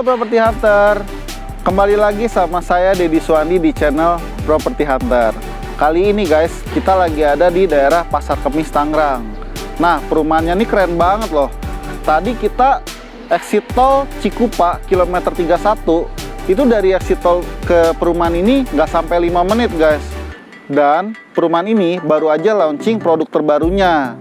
Property Hunter, kembali lagi sama saya Deddy Suwandi di channel Property Hunter. Kali ini guys, kita lagi ada di daerah Pasar Kemis, Tangerang. Nah, perumahannya ini keren banget loh. Tadi kita exit tol Cikupa kilometer 31, itu dari exit tol ke perumahan ini nggak sampai 5 menit guys. Dan perumahan ini baru aja launching produk terbarunya.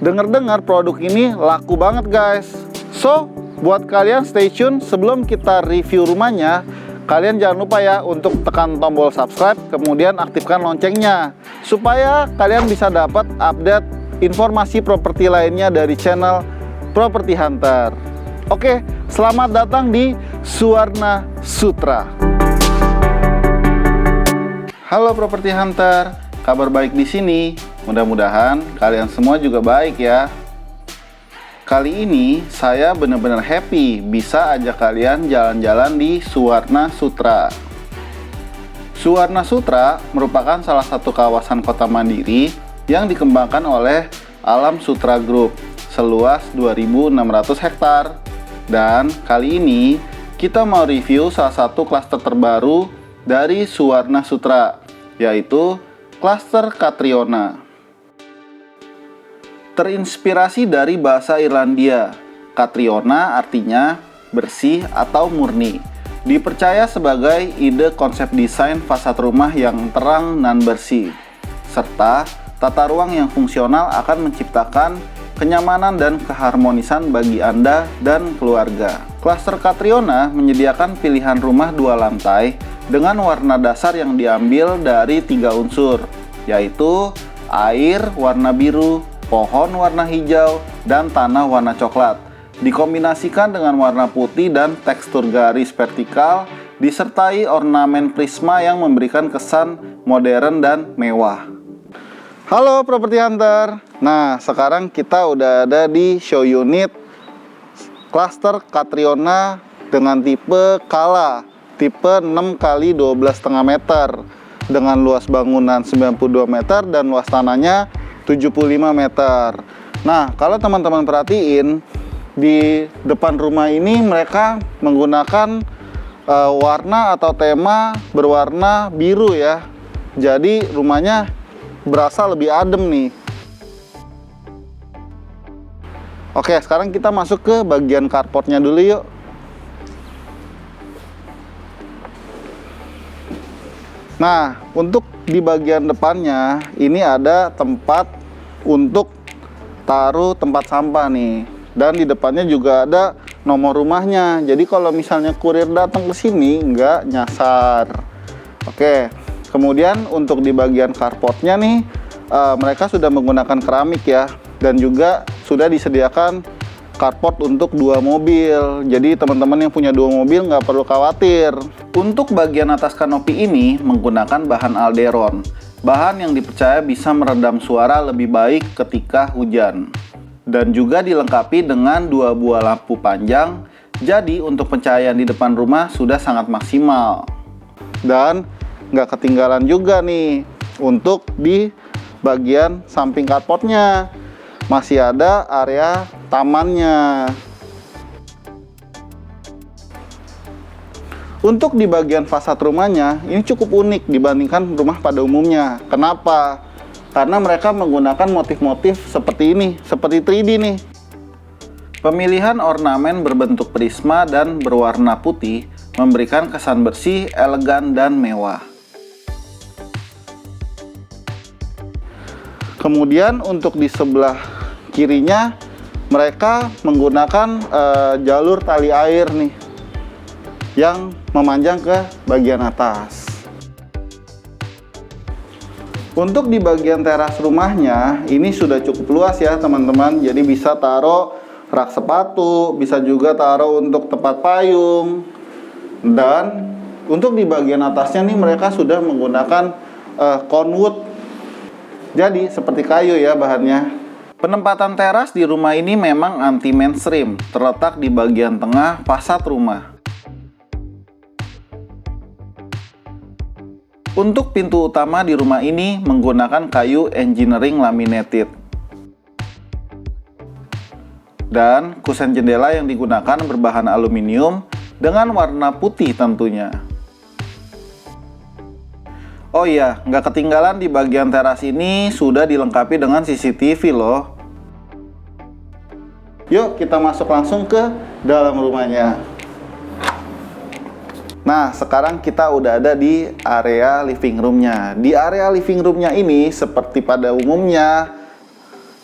Dengar-dengar produk ini laku banget guys. So, buat kalian stay tune sebelum kita review rumahnya. Kalian jangan lupa ya untuk tekan tombol subscribe, kemudian aktifkan loncengnya supaya kalian bisa dapat update informasi properti lainnya dari channel Property Hunter. Oke, selamat datang di Suwarna Sutra. Halo Property Hunter, kabar baik di sini. Mudah-mudahan kalian semua juga baik ya. Kali ini saya benar-benar happy bisa ajak kalian jalan-jalan di Suwarna Sutra. Suwarna Sutra merupakan salah satu kawasan kota mandiri yang dikembangkan oleh Alam Sutra Group seluas 2.600 hektar. Dan kali ini kita mau review salah satu klaster terbaru dari Suwarna Sutra, yaitu klaster Catriona. Terinspirasi dari bahasa Irlandia, Catriona artinya bersih atau murni. Dipercaya sebagai ide konsep desain fasad rumah yang terang dan bersih, serta tata ruang yang fungsional akan menciptakan kenyamanan dan keharmonisan bagi Anda dan keluarga. Klaster Catriona menyediakan pilihan rumah 2 lantai dengan warna dasar yang diambil dari 3 unsur, yaitu air warna biru, pohon warna hijau, dan tanah warna coklat, dikombinasikan dengan warna putih dan tekstur garis vertikal, disertai ornamen prisma yang memberikan kesan modern dan mewah. Halo Property Hunter, nah sekarang kita udah ada di show unit klaster Catriona dengan tipe Kala, tipe 6x12,5 meter, dengan luas bangunan 92 meter dan luas tanahnya 75 meter. Nah, kalau teman-teman perhatiin di depan rumah ini mereka menggunakan warna atau tema berwarna biru ya. Jadi rumahnya berasa lebih adem nih. Oke, sekarang kita masuk ke bagian carportnya dulu yuk. Nah, untuk di bagian depannya ini ada tempat untuk taruh tempat sampah nih, dan di depannya juga ada nomor rumahnya. Jadi kalau misalnya kurir datang ke sini nggak nyasar. Oke, kemudian untuk di bagian carportnya nih mereka sudah menggunakan keramik ya, dan juga sudah disediakan carport untuk 2 mobil. Jadi teman-teman yang punya 2 mobil nggak perlu khawatir. Untuk bagian atas kanopi ini menggunakan bahan alderon, bahan yang dipercaya bisa meredam suara lebih baik ketika hujan. Dan juga dilengkapi dengan 2 buah lampu panjang, jadi untuk pencahayaan di depan rumah sudah sangat maksimal. Dan nggak ketinggalan juga nih untuk di bagian samping carportnya masih ada area tamannya. Untuk di bagian fasad rumahnya ini cukup unik dibandingkan rumah pada umumnya. Kenapa? Karena mereka menggunakan motif-motif seperti ini, seperti 3D nih. Pemilihan ornamen berbentuk prisma dan berwarna putih memberikan kesan bersih, elegan, dan mewah. Kemudian untuk di sebelah kirinya mereka menggunakan jalur tali air nih yang memanjang ke bagian atas. Untuk di bagian teras rumahnya ini sudah cukup luas ya teman-teman. Jadi bisa taruh rak sepatu, bisa juga taruh untuk tempat payung. Dan untuk di bagian atasnya nih mereka sudah menggunakan conwood. Jadi seperti kayu ya bahannya. Penempatan teras di rumah ini memang anti mainstream, terletak di bagian tengah fasad rumah. Untuk pintu utama di rumah ini menggunakan kayu engineering laminated. Dan kusen jendela yang digunakan berbahan aluminium dengan warna putih tentunya. Oh iya, nggak ketinggalan di bagian teras ini sudah dilengkapi dengan CCTV loh. Yuk kita masuk langsung ke dalam rumahnya. Nah, sekarang kita udah ada di area living roomnya. Di area living roomnya ini, seperti pada umumnya,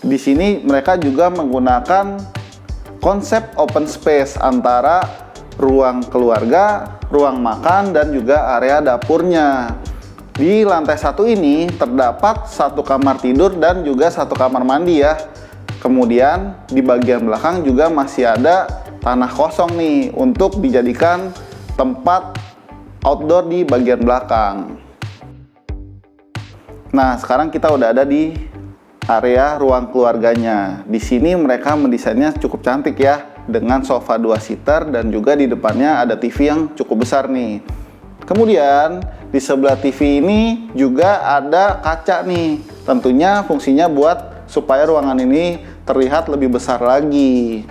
di sini mereka juga menggunakan konsep open space antara ruang keluarga, ruang makan, dan juga area dapurnya. Di lantai satu ini terdapat satu kamar tidur dan juga satu kamar mandi ya. Kemudian di bagian belakang juga masih ada tanah kosong nih untuk dijadikan tempat outdoor di bagian belakang. Nah, sekarang kita udah ada di area ruang keluarganya. Di sini mereka mendesainnya cukup cantik ya, dengan sofa 2 seater dan juga di depannya ada TV yang cukup besar nih. Kemudian di sebelah TV ini juga ada kaca nih. Tentunya fungsinya buat supaya ruangan ini terlihat lebih besar lagi.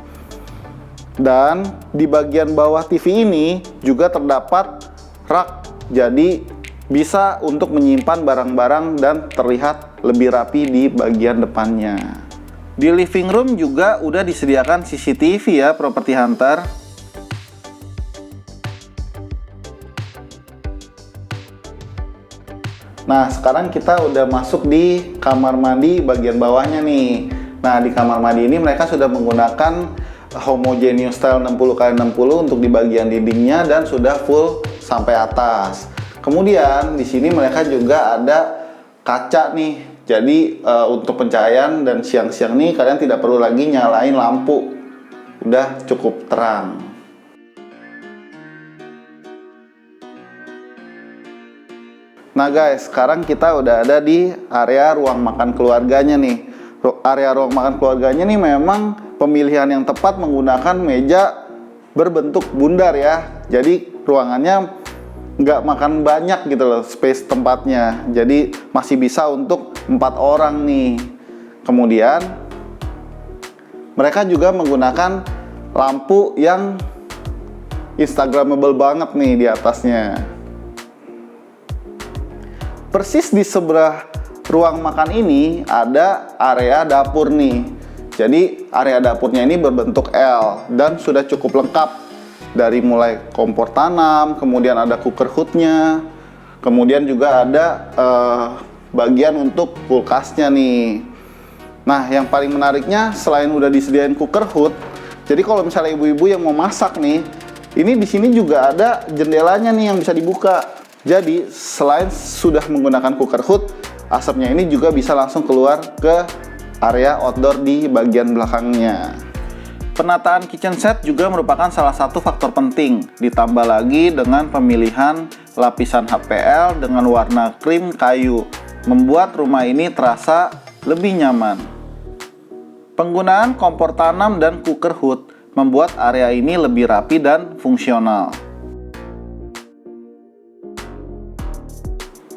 Dan di bagian bawah TV ini juga terdapat rak. Jadi bisa untuk menyimpan barang-barang dan terlihat lebih rapi di bagian depannya. Di living room juga udah disediakan CCTV ya, Property Hunter. Nah, sekarang kita udah masuk di kamar mandi bagian bawahnya nih. Nah, di kamar mandi ini mereka sudah menggunakan homogeneous style 60x60 untuk di bagian dindingnya dan sudah full sampai atas. Kemudian di sini mereka juga ada kaca nih. Jadi untuk pencahayaan dan siang-siang nih kalian tidak perlu lagi nyalain lampu. Udah cukup terang. Nah guys, sekarang kita udah ada di area ruang makan keluarganya nih. Area ruang makan keluarganya nih memang pemilihan yang tepat menggunakan meja berbentuk bundar ya. Jadi ruangannya nggak makan banyak gitu loh space tempatnya. Jadi masih bisa untuk 4 orang nih. Kemudian mereka juga menggunakan lampu yang instagramable banget nih di atasnya. Persis di sebelah ruang makan ini ada area dapur nih. Jadi area dapurnya ini berbentuk L dan sudah cukup lengkap. Dari mulai kompor tanam, kemudian ada cooker hoodnya, kemudian juga ada bagian untuk kulkasnya nih. Nah, yang paling menariknya selain udah disediain cooker hood, jadi kalau misalnya ibu-ibu yang mau masak nih, ini di sini juga ada jendelanya nih yang bisa dibuka. Jadi selain sudah menggunakan cooker hood, asapnya ini juga bisa langsung keluar ke area outdoor di bagian belakangnya. Penataan kitchen set juga merupakan salah satu faktor penting, ditambah lagi dengan pemilihan lapisan HPL dengan warna krim kayu, membuat rumah ini terasa lebih nyaman. Penggunaan kompor tanam dan cooker hood membuat area ini lebih rapi dan fungsional.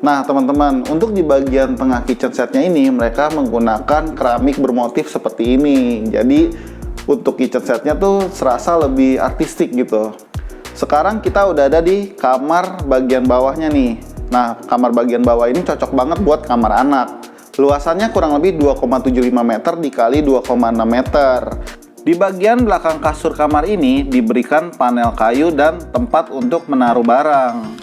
Nah teman-teman, untuk di bagian tengah kitchen setnya ini mereka menggunakan keramik bermotif seperti ini. Jadi untuk kitchen setnya tuh serasa lebih artistik gitu. Sekarang kita udah ada di kamar bagian bawahnya nih. Nah kamar bagian bawah ini cocok banget buat kamar anak. Luasannya kurang lebih 2,75 meter dikali 2,6 meter. Di bagian belakang kasur kamar ini diberikan panel kayu dan tempat untuk menaruh barang.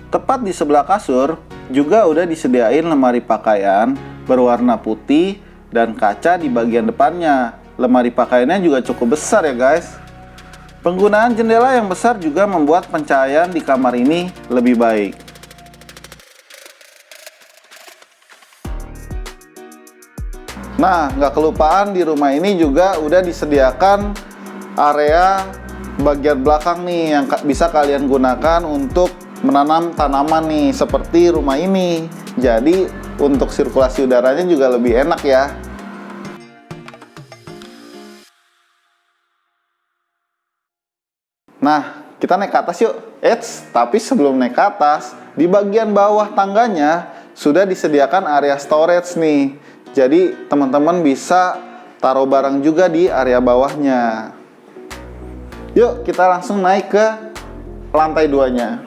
Tepat di sebelah kasur juga udah disediain lemari pakaian berwarna putih dan kaca di bagian depannya. Lemari pakaiannya juga cukup besar ya guys. Penggunaan jendela yang besar juga membuat pencahayaan di kamar ini lebih baik. Nah, nggak kelupaan di rumah ini juga udah disediakan area bagian belakang nih yang bisa kalian gunakan untuk menanam tanaman nih seperti rumah ini. Jadi untuk sirkulasi udaranya juga lebih enak ya. Nah, kita naik ke atas yuk. Tapi sebelum naik ke atas, di bagian bawah tangganya sudah disediakan area storage nih. Jadi teman-teman bisa taruh barang juga di area bawahnya. Yuk kita langsung naik ke lantai 2-nya.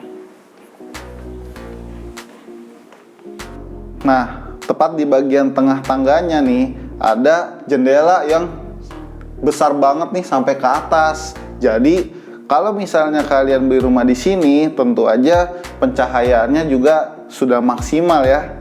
Nah, tepat di bagian tengah tangganya nih ada jendela yang besar banget nih sampai ke atas. Jadi kalau misalnya kalian beli rumah di sini, tentu aja pencahayaannya juga sudah maksimal ya.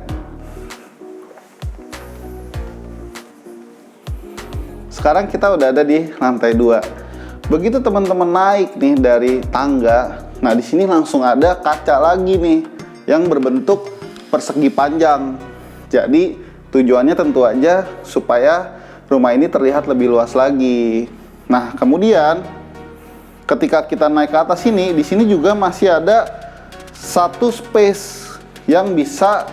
Sekarang kita udah ada di lantai 2. Begitu teman-teman naik nih dari tangga, nah di sini langsung ada kaca lagi nih yang berbentuk persegi panjang. Jadi tujuannya tentu aja supaya rumah ini terlihat lebih luas lagi. Nah, kemudian ketika kita naik ke atas ini, di sini juga masih ada satu space yang bisa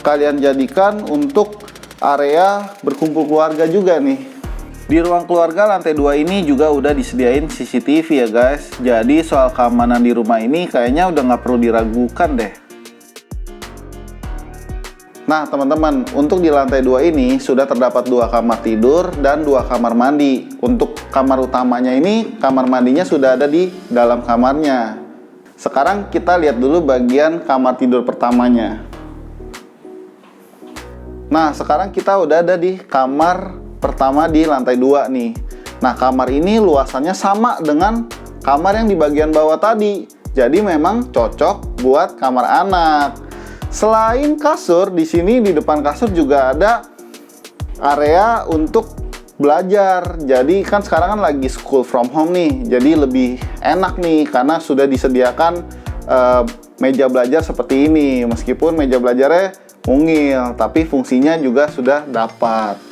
kalian jadikan untuk area berkumpul keluarga juga nih. Di ruang keluarga lantai 2 ini juga udah disediain CCTV ya guys. Jadi soal keamanan di rumah ini kayaknya udah nggak perlu diragukan deh. Nah teman-teman, untuk di lantai 2 ini sudah terdapat 2 kamar tidur dan 2 kamar mandi. Untuk kamar utamanya ini, kamar mandinya sudah ada di dalam kamarnya. Sekarang kita lihat dulu bagian kamar tidur pertamanya. Nah sekarang kita udah ada di kamar pertama di lantai 2 nih. Nah kamar ini luasannya sama dengan kamar yang di bagian bawah tadi. Jadi memang cocok buat kamar anak. Selain kasur, di sini di depan kasur juga ada area untuk belajar. Jadi kan sekarang kan lagi school from home nih. Jadi lebih enak nih karena sudah disediakan meja belajar seperti ini. Meskipun meja belajarnya mungil, tapi fungsinya juga sudah dapat.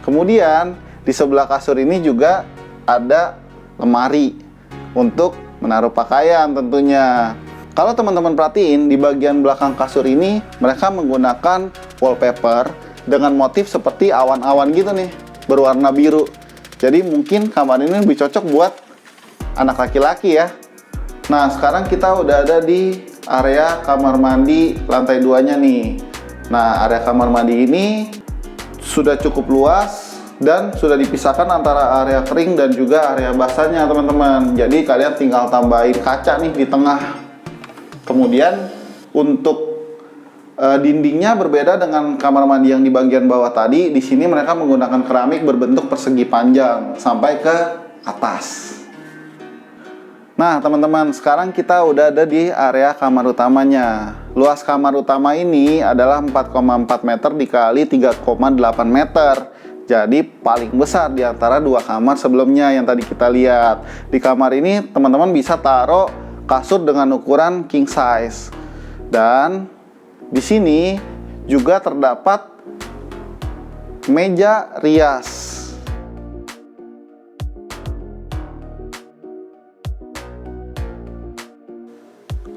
Kemudian di sebelah kasur ini juga ada lemari untuk menaruh pakaian tentunya. Kalau teman-teman perhatiin di bagian belakang kasur ini mereka menggunakan wallpaper dengan motif seperti awan-awan gitu nih, berwarna biru. Jadi mungkin kamar ini lebih cocok buat anak laki-laki ya. Nah sekarang kita udah ada di area kamar mandi lantai 2-nya nih. Nah area kamar mandi ini sudah cukup luas dan sudah dipisahkan antara area kering dan juga area basahnya teman-teman. Jadi kalian tinggal tambahin kaca nih di tengah. Kemudian untuk dindingnya berbeda dengan kamar mandi yang di bagian bawah tadi. Di sini mereka menggunakan keramik berbentuk persegi panjang sampai ke atas. Nah teman-teman, sekarang kita udah ada di area kamar utamanya. Luas kamar utama ini adalah 4,4 meter dikali 3,8 meter. Jadi paling besar di antara 2 kamar sebelumnya yang tadi kita lihat. Di kamar ini teman-teman bisa taruh kasur dengan ukuran king size. Dan di sini juga terdapat meja rias.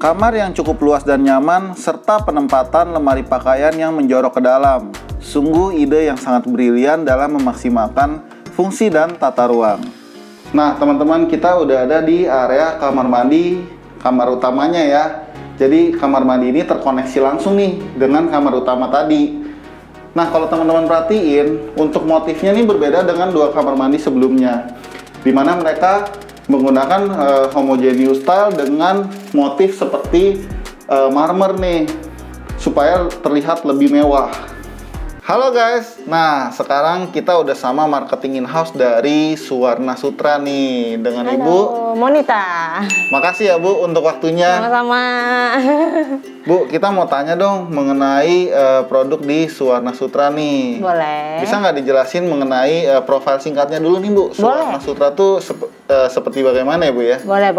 Kamar yang cukup luas dan nyaman, serta penempatan lemari pakaian yang menjorok ke dalam. Sungguh ide yang sangat brilian dalam memaksimalkan fungsi dan tata ruang. Nah teman-teman, kita udah ada di area kamar mandi, kamar utamanya ya. Jadi kamar mandi ini terkoneksi langsung nih dengan kamar utama tadi. Nah kalau teman-teman perhatiin, untuk motifnya ini berbeda dengan 2 kamar mandi sebelumnya. Dimana mereka menggunakan homogeneous style dengan motif seperti marmer nih supaya terlihat lebih mewah. Halo guys, nah sekarang kita udah sama marketing in-house dari Suwarna Sutra nih dengan Halo, Ibu Monita. Makasih ya Bu untuk waktunya. Sama-sama. Bu, kita mau tanya dong mengenai produk di Suwarna Sutra nih. Boleh. Bisa nggak dijelasin mengenai profil singkatnya dulu nih Bu? Suwarna Sutra tuh seperti bagaimana ya Bu ya? Boleh.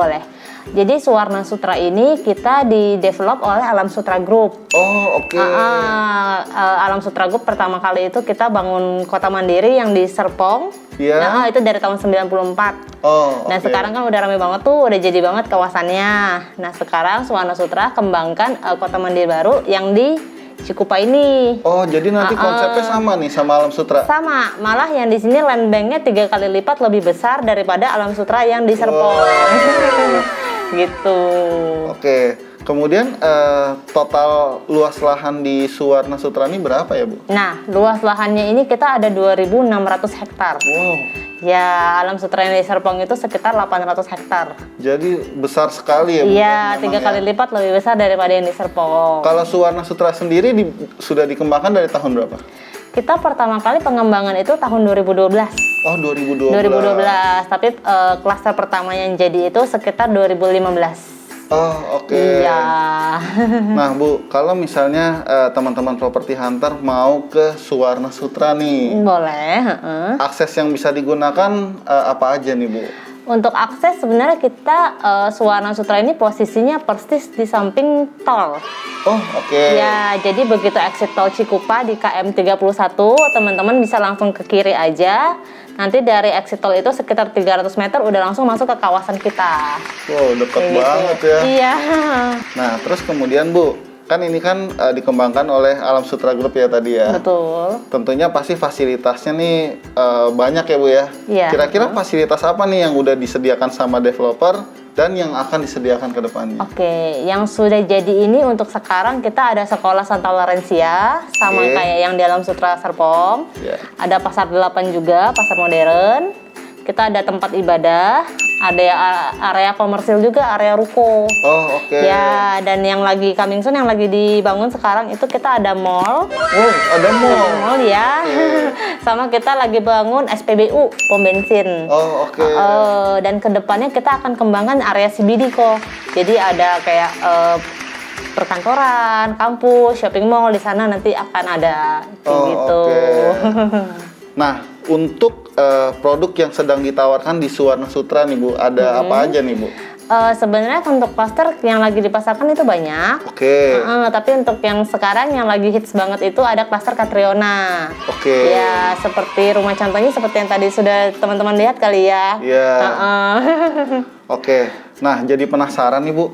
Jadi Suwarna Sutra ini kita di-develop oleh Alam Sutra Group. Oh, oke. Alam Sutra Group pertama kali itu kita bangun kota mandiri yang di Serpong. Iya. Nah, itu dari tahun 94. Oh, Nah, sekarang kan udah rame banget tuh, udah jadi banget kawasannya. Nah, sekarang Suwarna Sutra kembangkan kota mandiri baru yang di Cikupa ini. Oh, jadi nanti konsepnya sama nih sama Alam Sutra? Sama, malah yang di sini land banknya 3 kali lipat lebih besar daripada Alam Sutra yang di Serpong. Gitu. Oke, kemudian total luas lahan di Suwarna Sutra ini berapa ya Bu? Nah, luas lahannya ini kita ada 2.600 hektar. Wow. Ya, Alam Sutra yang di Serpong itu sekitar 800 hektar. Jadi besar sekali ya Bu? Iya, Memang 3 kali lipat lebih besar daripada yang di Serpong. Kalau Suwarna Sutra sendiri sudah dikembangkan dari tahun berapa? Kita pertama kali pengembangan itu tahun 2012. Oh 2012. 2012, tapi klaster pertama yang jadi itu sekitar 2015. Oh oke. Iya. Nah Bu, kalau misalnya teman-teman properti hunter mau ke Suwarna Sutra nih, Boleh. Heeh. akses yang bisa digunakan apa aja nih Bu? Untuk akses sebenarnya kita Suwarna Sutra ini posisinya persis di samping tol. Oh oke. Ya, jadi begitu exit tol Cikupa di KM 31, teman-teman bisa langsung ke kiri aja. Nanti dari exit tol itu sekitar 300 meter udah langsung masuk ke kawasan kita. Wow dekat Kayak banget gitu. ya. Iya. Nah terus kemudian Bu, kan ini kan dikembangkan oleh Alam Sutra Group ya tadi ya. Betul. Tentunya pasti fasilitasnya nih banyak ya Bu ya. Iya. Kira-kira fasilitas apa nih yang udah disediakan sama developer dan yang akan disediakan ke depannya? Oke, yang sudah jadi ini untuk sekarang kita ada sekolah Santa Laurencia sama Oke. kayak yang di Alam Sutra Serpong. Ya. Ada pasar 8 juga, pasar modern. Kita ada tempat ibadah, ada area komersil juga, area ruko. Oh oke. Ya, dan yang lagi coming soon, yang lagi dibangun sekarang itu kita ada mall. Oh ada mall. Mall ya. Sama kita lagi bangun SPBU, pom bensin. Oh oke. Dan kedepannya kita akan kembangkan area CBD kok. Jadi ada kayak perkantoran, kampus, shopping mall di sana nanti akan ada kayak Oh, gitu. oke. Nah untuk produk yang sedang ditawarkan di Suwarna Sutra nih Bu, ada apa aja nih Bu? Sebenarnya untuk klaster yang lagi dipasarkan itu banyak. Oke. Tapi untuk yang sekarang yang lagi hits banget itu ada klaster Catriona. Oke. Ya, seperti rumah contohnya seperti yang tadi sudah teman-teman lihat kali ya. Iya. Oke. Nah, jadi penasaran nih Bu,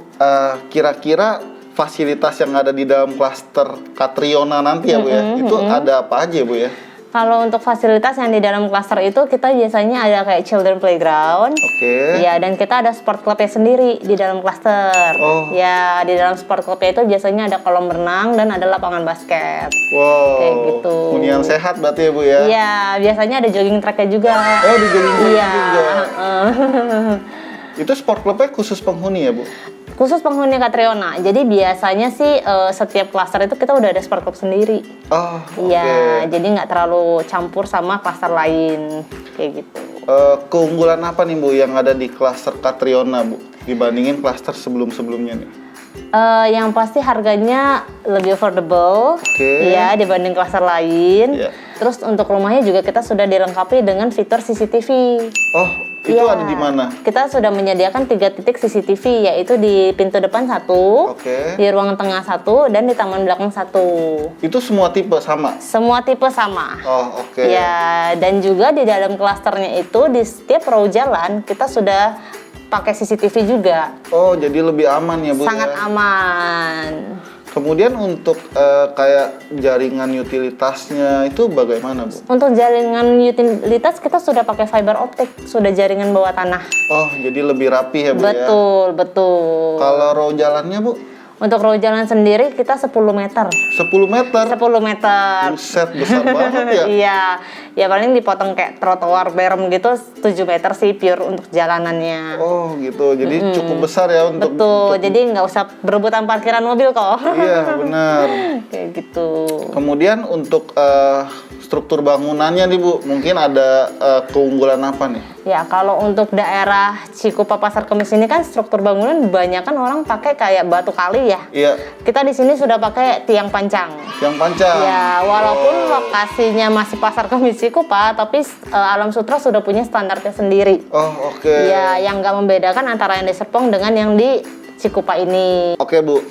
kira-kira fasilitas yang ada di dalam klaster Catriona nanti ya Bu ya, itu ada apa aja Bu ya? Kalau untuk fasilitas yang di dalam klaster itu kita biasanya ada kayak children playground. Oke. Ya, dan kita ada sport clubnya sendiri di dalam klaster. Oh. Ya, di dalam sport clubnya itu biasanya ada kolam renang dan ada lapangan basket. Wow. Kayak gitu. Hunian sehat berarti ya Bu ya? Iya, biasanya ada jogging tracknya juga. Oh, di jogging track Iya. juga. heeh. Itu sport clubnya khusus penghuni ya Bu? Khusus penghuni Catriona. Jadi biasanya sih setiap klaster itu kita udah ada sport club sendiri. Oh, oke. Iya, jadi nggak terlalu campur sama klaster lain kayak gitu. Keunggulan apa nih Bu yang ada di klaster Catriona Bu dibandingin klaster sebelum-sebelumnya nih? Yang pasti harganya lebih affordable, Oke. ya dibanding klaster lain. Iya. Terus untuk rumahnya juga kita sudah dilengkapi dengan fitur CCTV. Oh, itu Iya. ada di mana? Kita sudah menyediakan 3 titik CCTV, yaitu di pintu depan 1, Oke. di ruang tengah 1, dan di taman belakang 1. Itu semua tipe sama? Semua tipe sama. Oh, oke. Ya, dan juga di dalam klasternya itu di setiap row jalan kita sudah pakai CCTV juga. Oh, jadi lebih aman ya Bu Sangat ya? aman. Kemudian untuk kayak jaringan utilitasnya itu bagaimana Bu? Untuk jaringan utilitas kita sudah pakai fiber optik, sudah jaringan bawah tanah. Oh, jadi lebih rapi ya Bu ya? Betul, betul. Kalau row jalannya Bu? Untuk row jalan sendiri kita 10 meter. 10 meter? 10 meter. Buset, besar banget ya? Iya, ya paling dipotong kayak trotoar berem gitu 7 meter sih pure untuk jalanannya. Oh gitu, jadi cukup besar ya untuk... Betul, jadi nggak usah berebutan parkiran mobil kok. Iya, benar. Kayak gitu. Kemudian untuk struktur bangunannya nih Bu, mungkin ada keunggulan apa nih? Ya, kalau untuk daerah Cikupa Pasar Kemis ini kan struktur bangunan kebanyakan orang pakai kayak batu kali ya. Iya, Kita di sini sudah pakai tiang pancang. yang pancang. Ya, walaupun Oh. lokasinya masih Pasar Kemis Cikupa, tapi Alam Sutra sudah punya standarnya sendiri. Oh, oke. Ya, yang nggak membedakan antara yang di Serpong dengan yang di Cikupa ini. Oke Bu,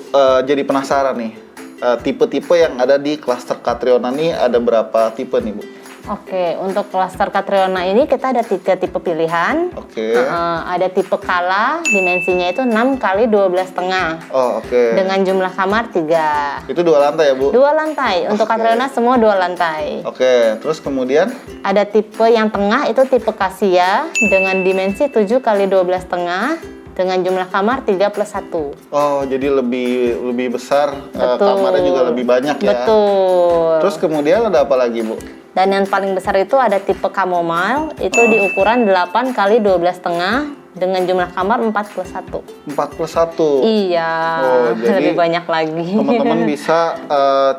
jadi penasaran nih. Tipe-tipe yang ada di klaster Catriona nih ada berapa tipe nih Bu? Oke, untuk klaster Catriona ini kita ada 3 tipe pilihan. Oke. Ada tipe Kala, dimensinya itu 6 kali 12,5 Oh, oke. dengan jumlah kamar 3. Itu 2 lantai ya Bu? 2 lantai. Untuk Oke. Catriona semua 2 lantai. Oke, terus kemudian? Ada tipe yang tengah itu tipe Kasia dengan dimensi 7 kali 12,5 dengan jumlah kamar 3+1. Oh, jadi lebih besar, kamarnya juga lebih banyak ya. Betul. Terus kemudian ada apa lagi, Bu? Dan yang paling besar itu ada tipe chamomile, itu di ukuran 8 kali 12,5 dengan jumlah kamar 4+1. 4+1. Iya, Oh, jadi lebih banyak lagi. teman-teman bisa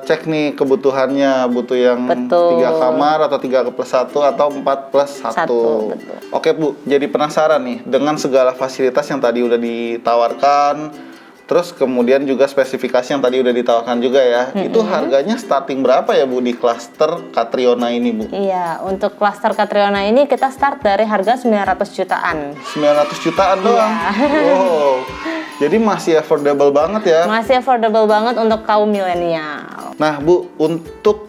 cek nih kebutuhannya, butuh yang Betul. 3 kamar atau 3+1 atau 4+1. Betul. Oke, Bu, jadi penasaran nih dengan segala fasilitas yang tadi udah ditawarkan, terus kemudian juga spesifikasi yang tadi udah ditawarkan juga ya. Itu harganya starting berapa ya, Bu, di klaster Catriona ini, Bu? Iya, untuk klaster Catriona ini kita start dari harga 900 jutaan. 900 jutaan doang. Wow. Jadi masih affordable banget ya. Masih affordable banget untuk kaum milenial. Nah, Bu, untuk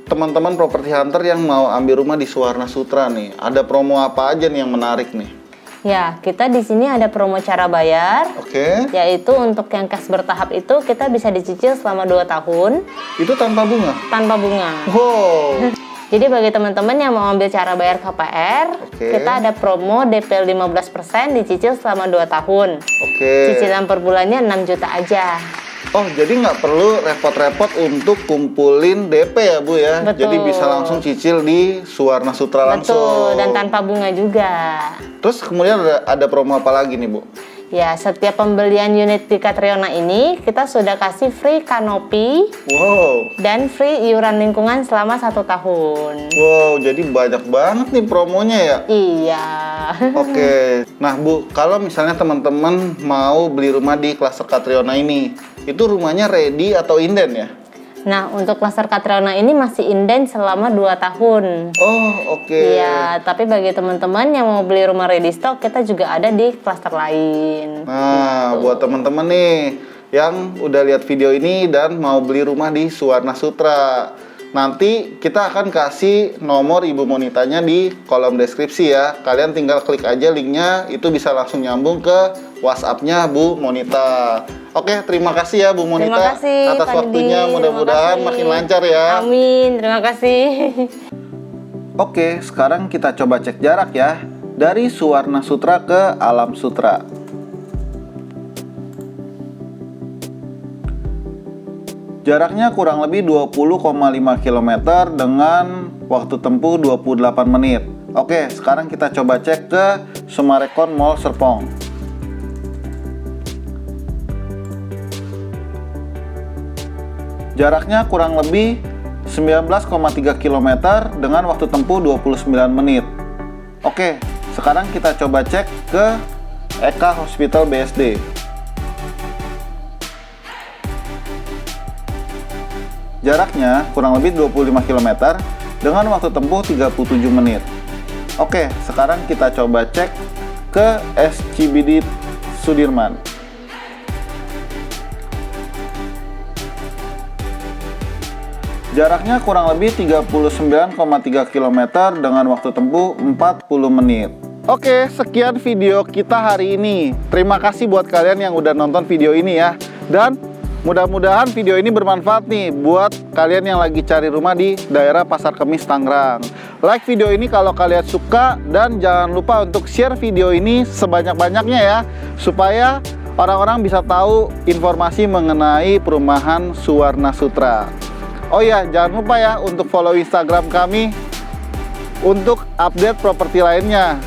teman-teman properti hunter yang mau ambil rumah di Suwarna Sutra nih, ada promo apa aja nih yang menarik nih? Ya, kita di sini ada promo cara bayar. Oke. Yaitu untuk yang cash bertahap itu kita bisa dicicil selama 2 tahun Itu tanpa bunga? tanpa bunga. Wow. Jadi bagi teman-teman yang mau ambil cara bayar KPR, kita ada promo DP 15% dicicil selama 2 tahun. Oke. Cicilan per bulannya 6 juta aja. Oh, jadi nggak perlu repot-repot untuk kumpulin DP ya, Bu ya? Betul. Jadi bisa langsung cicil di Suwarna Sutra langsung. Betul, dan tanpa bunga juga. Terus kemudian ada promo apa lagi nih, Bu? Ya, setiap pembelian unit di Catriona ini kita sudah kasih free kanopi Wow. dan free iuran lingkungan selama 1 tahun. Wow, jadi banyak banget nih promonya ya? Iya. Oke. Nah, Bu, kalau misalnya teman-teman mau beli rumah di klaster Catriona ini, itu rumahnya ready atau inden ya? Nah, untuk klaster Catriona ini masih inden selama 2 tahun. Oh, oke. Iya, tapi bagi teman-teman yang mau beli rumah ready stock, kita juga ada di klaster lain. Nah, buat teman-teman nih yang udah lihat video ini dan mau beli rumah di Suwarna Sutra, nanti kita akan kasih nomor Ibu Monitanya di kolom deskripsi ya. Kalian tinggal klik aja linknya, itu bisa langsung nyambung ke WhatsApp-nya Bu Monita. Oke, terima kasih ya Bu Monita Terima kasih, atas Pak waktunya. Didi. Mudah-mudahan Terima kasih. makin lancar ya. Amin, terima kasih. Oke, sekarang kita coba cek jarak ya. Dari Suwarna Sutra ke Alam Sutra. Jaraknya kurang lebih 20,5 km dengan waktu tempuh 28 menit. Oke, sekarang kita coba cek ke Summarecon Mall Serpong. Jaraknya kurang lebih 19,3 km dengan waktu tempuh 29 menit. Oke, sekarang kita coba cek ke Eka Hospital BSD. Jaraknya kurang lebih 25 km dengan waktu tempuh 37 menit. Oke, sekarang kita coba cek ke SCBD Sudirman. Jaraknya kurang lebih 39,3 km dengan waktu tempuh 40 menit. Oke, sekian video kita hari ini. Terima kasih buat kalian yang udah nonton video ini ya. Dan mudah-mudahan video ini bermanfaat nih buat kalian yang lagi cari rumah di daerah Pasar Kemis, Tangerang. Like video ini kalau kalian suka dan jangan lupa untuk share video ini sebanyak-banyaknya ya, supaya orang-orang bisa tahu informasi mengenai perumahan Suwarna Sutra. Oh ya, jangan lupa ya untuk follow Instagram kami untuk update properti lainnya.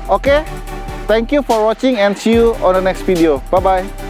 Oke, thank you for watching and see you on the next video. Bye-bye.